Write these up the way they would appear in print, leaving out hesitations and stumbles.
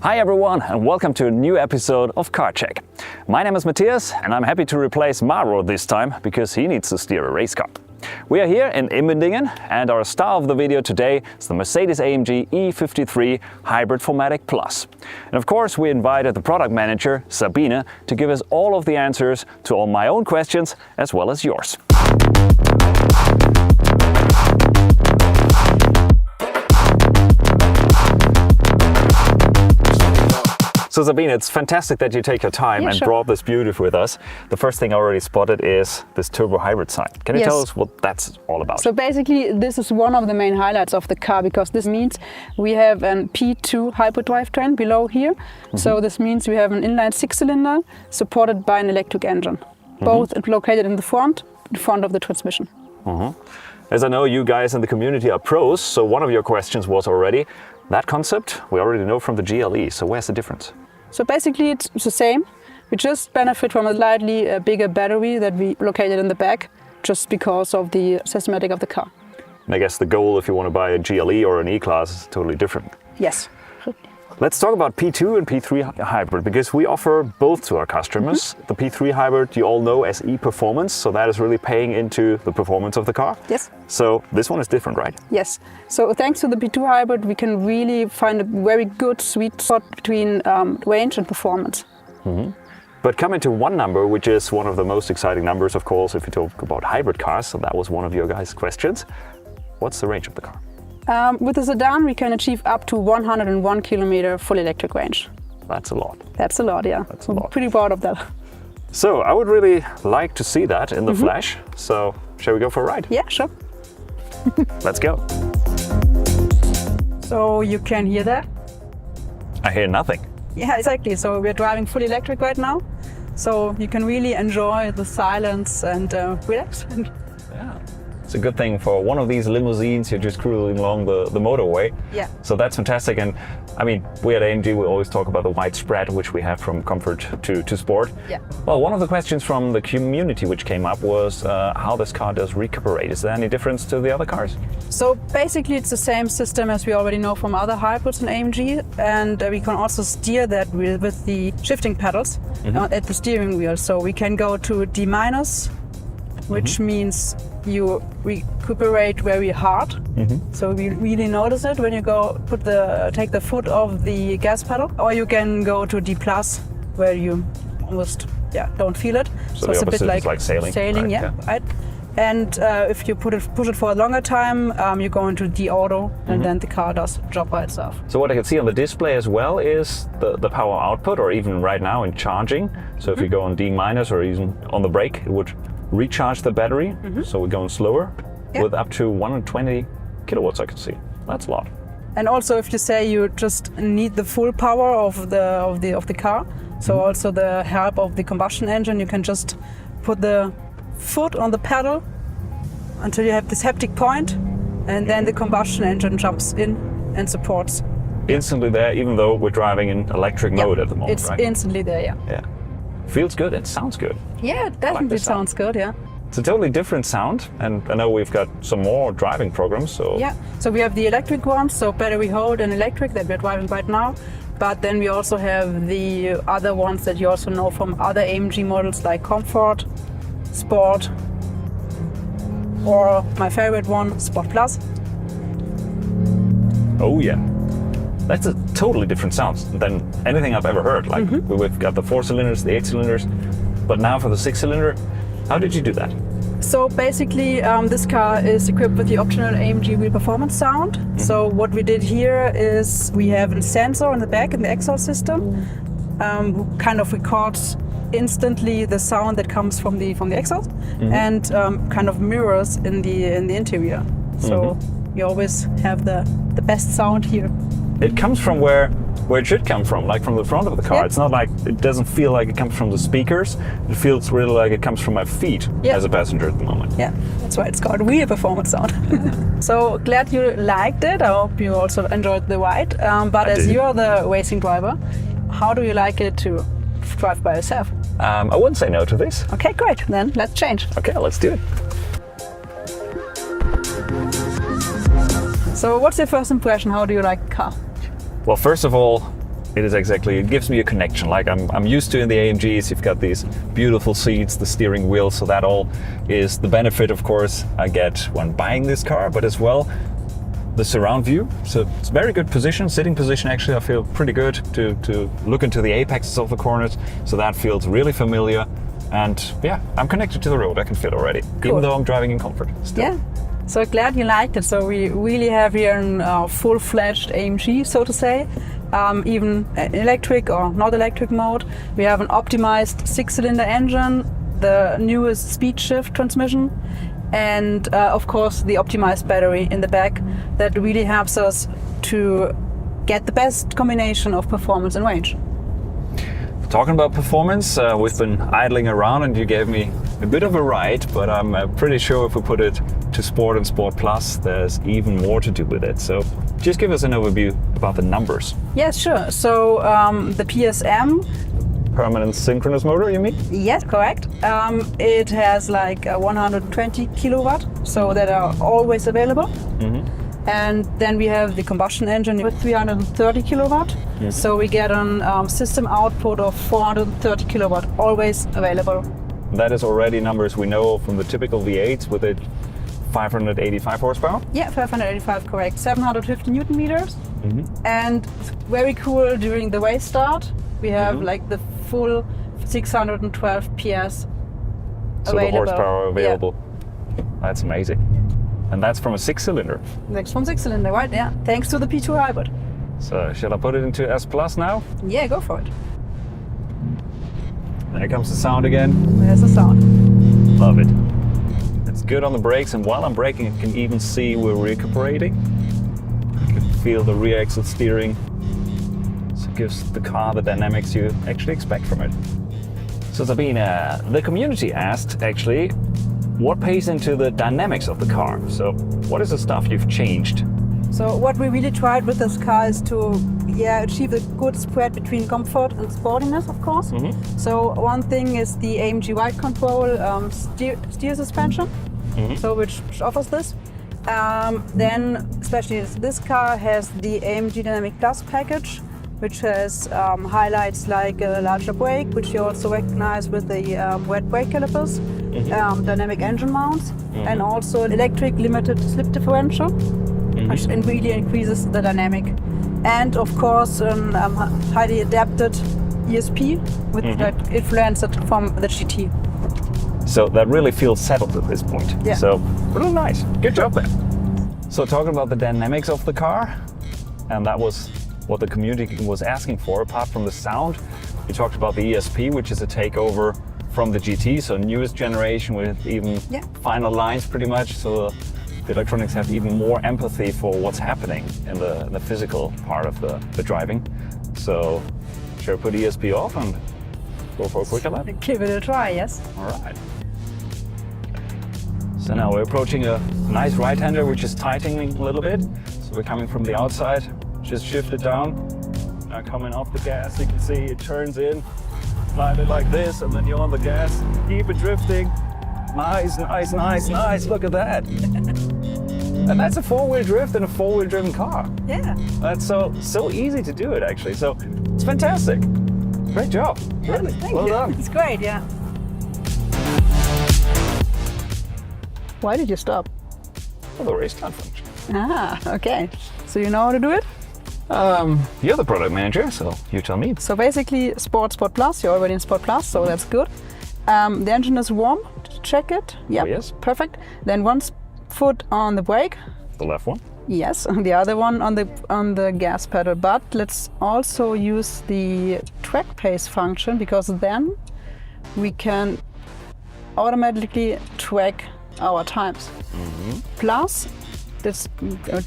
Hi everyone and welcome to a new episode of Car Check. My name is Matthias and I'm happy to replace Maro this time because he needs to steer a race car. We are here in Immendingen and our star of the video today is the Mercedes-AMG E53 Hybrid 4MATIC Plus. And of course we invited the product manager, Sabine, to give us all of the answers to all my own questions as well as yours. So Sabine, it's fantastic that you take your time and brought this beauty with us. The first thing I already spotted is this turbo hybrid sign. Can you tell us what that's all about? So basically this is one of the main highlights of the car because this means we have an P2 hybrid drivetrain below here. So this means we have an inline 6-cylinder supported by an electric engine, both located in the front of the transmission. As I know, you guys in the community are pros, so one of your questions was already, that concept we already know from the GLE, so where's the difference? So basically it's the same. We just benefit from a slightly bigger battery that we located in the back just because of the systematic of the car. And I guess the goal if you want to buy a GLE or an E-Class is totally different. Yes. Let's talk about P2 and P3 hybrid because we offer both to our customers. The P3 hybrid you all know as E-Performance, so that is really paying into the performance of the car. Yes. So this one is different, right? Yes. So thanks to the P2 hybrid we can really find a very good sweet spot between range and performance. But coming to one number, which is one of the most exciting numbers, of course, if you talk about hybrid cars, so that was one of your guys' questions. What's the range of the car? With the sedan we can achieve up to 101 kilometer full electric range. That's a lot. That's a lot, yeah. That's a lot. I'm pretty proud of that. So I would really like to see that in the flesh. So shall we go for a ride? Yeah, sure. Let's go. So you can hear that? I hear nothing. Yeah, exactly. So we're driving fully electric right now. So you can really enjoy the silence and relax. Yeah. It's a good thing for one of these limousines, you're just cruising along the motorway. Yeah. So that's fantastic. And I mean, we at AMG, we always talk about the wide spread, which we have from comfort to sport. Yeah. Well, one of the questions from the community which came up was how this car does recuperate. Is there any difference to the other cars? So basically it's the same system as we already know from other hybrids in AMG, and we can also steer that with the shifting pedals at the steering wheel. So we can go to D-, which means you recuperate very hard. So we really notice it when you take the foot off the gas pedal, or you can go to D+, where you almost don't feel it. So it's a bit like sailing. Right? And if you push it for a longer time, you go into D-Auto, and then the car does the job by itself. So what I can see on the display as well is the power output, or even right now in charging. So if you go on D- or even on the brake, it would recharge the battery. So we're going slower with up to 120 kilowatts I can see. That's a lot. And also if you say you just need the full power of the car, so also the help of the combustion engine, you can just put the foot on the pedal until you have this haptic point, and then the combustion engine jumps in and supports. Instantly there, even though we're driving in electric mode at the moment, it's instantly there, Yeah. Feels good, it sounds good. Yeah, it definitely sounds good, yeah. It's a totally different sound, and I know we've got some more driving programs, so... Yeah, so we have the electric ones, so battery hold and electric that we're driving right now, but then we also have the other ones that you also know from other AMG models like Comfort, Sport, or my favorite one, Sport Plus. Oh yeah. That's a totally different sound than anything I've ever heard. Like we've got the 4 cylinders, the 8 cylinders, but now for the 6 cylinder, how did you do that? So basically this car is equipped with the optional AMG Real Performance sound. So what we did here is we have a sensor in the back in the exhaust system who kind of records instantly the sound that comes from the exhaust and kind of mirrors in the interior. So you always have the best sound here. It comes from where it should come from, like from the front of the car. It's not like, it doesn't feel like it comes from the speakers. It feels really like it comes from my feet as a passenger at the moment. Yeah, that's why it's called Real Performance sound. So glad you liked it. I hope you also enjoyed the ride. But as you're the racing driver, how do you like it to drive by yourself? I wouldn't say no to this. Okay, great. Then let's change. Okay, let's do it. So what's your first impression? How do you like the car? Well, first of all, It is exactly, it gives me a connection. Like I'm used to in the AMGs, you've got these beautiful seats, the steering wheel, so that all is the benefit, of course, I get when buying this car, but as well, the surround view. So it's very good position, sitting position actually, I feel pretty good to look into the apexes of the corners, so that feels really familiar. And yeah, I'm connected to the road, I can feel already, Cool. even though I'm driving in comfort still. Yeah. So glad you liked it. So we really have here a full-fledged AMG, so to say, even electric or not electric mode. We have an optimized 6-cylinder engine, the newest speed shift transmission, and of course the optimized battery in the back that really helps us to get the best combination of performance and range. Talking about performance, we've been idling around and you gave me a bit of a ride, but I'm pretty sure if we put it to Sport and Sport Plus, there's even more to do with it. So just give us an overview about the numbers. Yes, sure. So the PSM, Permanent synchronous motor, you mean? yes, correct. It has like 120 kilowatt, so that are always available. And then we have the combustion engine with 330 kilowatt. So we get a system output of 430 kilowatt, always available. That is already numbers we know from the typical V8s with it 585 horsepower. Yeah, 585, correct. 750 Newton meters. And very cool, during the race start, we have like the full 612 PS So available. the horsepower available. Yeah. That's amazing. And that's from a 6-cylinder. Next from 6-cylinder, right? Yeah, thanks to the P2 hybrid. So shall I put it into S Plus now? Yeah, go for it. There comes the sound again. There's the sound. Love it. It's good on the brakes, and while I'm braking, I can even see we're recuperating. You can feel the rear axle steering. So it gives the car the dynamics you actually expect from it. So Sabine, the community asked actually, what pays into the dynamics of the car? So what is the stuff you've changed? So what we really tried with this car is to achieve a good spread between comfort and sportiness, of course. So one thing is the AMG ride control steer suspension, so which offers this. Then especially this car has the AMG Dynamic Plus package, which has highlights like a larger brake, which you also recognize with the wet brake calipers, dynamic engine mounts, and also electric limited slip differential, which really increases the dynamic. And of course, highly adapted ESP with that influenced from the GT. So that really feels settled at this point. Yeah. So really nice. Good job there. So talking about the dynamics of the car, and that was what the community was asking for. Apart from the sound, we talked about the ESP, which is a takeover from the GT, so newest generation with even finer lines pretty much. So the electronics have even more empathy for what's happening in the physical part of the driving. So shall we put ESP off and go for a quick lap? Give it a try, yes. All right. So now we're approaching a nice right-hander, which is tightening a little bit. So we're coming from the outside, just shift it down. Now coming off the gas, you can see it turns in, slide it like this, and then you're on the gas, keep it drifting. Nice, nice, nice, nice, look at that. And that's a four-wheel drift in a four-wheel driven car. Yeah. That's so easy to do it actually. So it's fantastic. Great job. Really. Thank Well you. done. It's great, yeah. Why did you stop? For the race start function. Ah, okay. So you know how to do it? You're the product manager, so you tell me. So basically Sport Plus, you're already in Sport Plus, so that's good. The engine is warm, check it. Yep, Oh, yes. perfect. Then one foot on the brake. The left one. Yes, the other one on the gas pedal. But let's also use the track pace function, because then we can automatically track our times. Plus, this,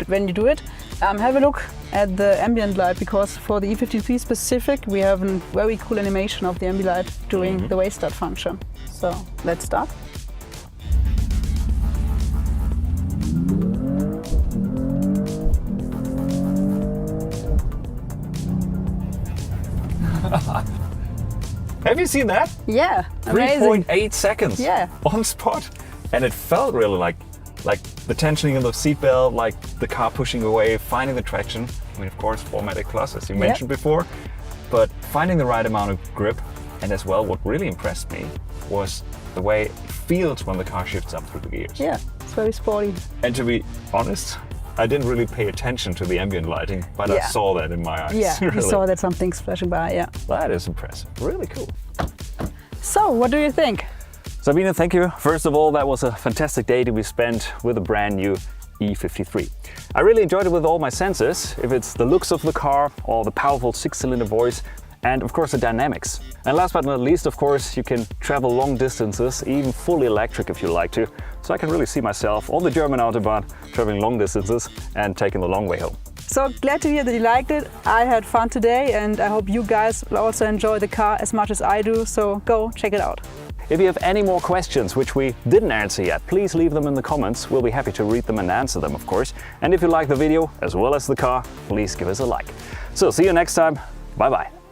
when you do it, have a look at the ambient light, because for the E53 specific, we have a very cool animation of the ambient light during the race start function. So let's start. Have you seen that? Yeah, amazing. 3.8 seconds. Yeah. On spot. And it felt really like the tensioning of the seatbelt, like the car pushing away, finding the traction. I mean, of course, 4MATIC Plus, as you mentioned before, but finding the right amount of grip, and as well, what really impressed me was the way it feels when the car shifts up through the gears. Yeah, it's very sporty. And to be honest, I didn't really pay attention to the ambient lighting, but I saw that in my eyes. Yeah, really. you saw that something's flashing by, yeah. That is impressive. Really cool. So, what do you think? Sabine, thank you. First of all, that was a fantastic day that we spent with a brand new E53. I really enjoyed it with all my senses, if it's the looks of the car or the powerful 6-cylinder voice, and of course the dynamics. And last but not least, of course, you can travel long distances, even fully electric if you like to. So I can really see myself on the German Autobahn traveling long distances and taking the long way home. So glad to hear that you liked it. I had fun today and I hope you guys will also enjoy the car as much as I do, so go check it out. If you have any more questions which we didn't answer yet, please leave them in the comments. We'll be happy to read them and answer them, of course. And if you like the video as well as the car, please give us a like. So see you next time. Bye bye.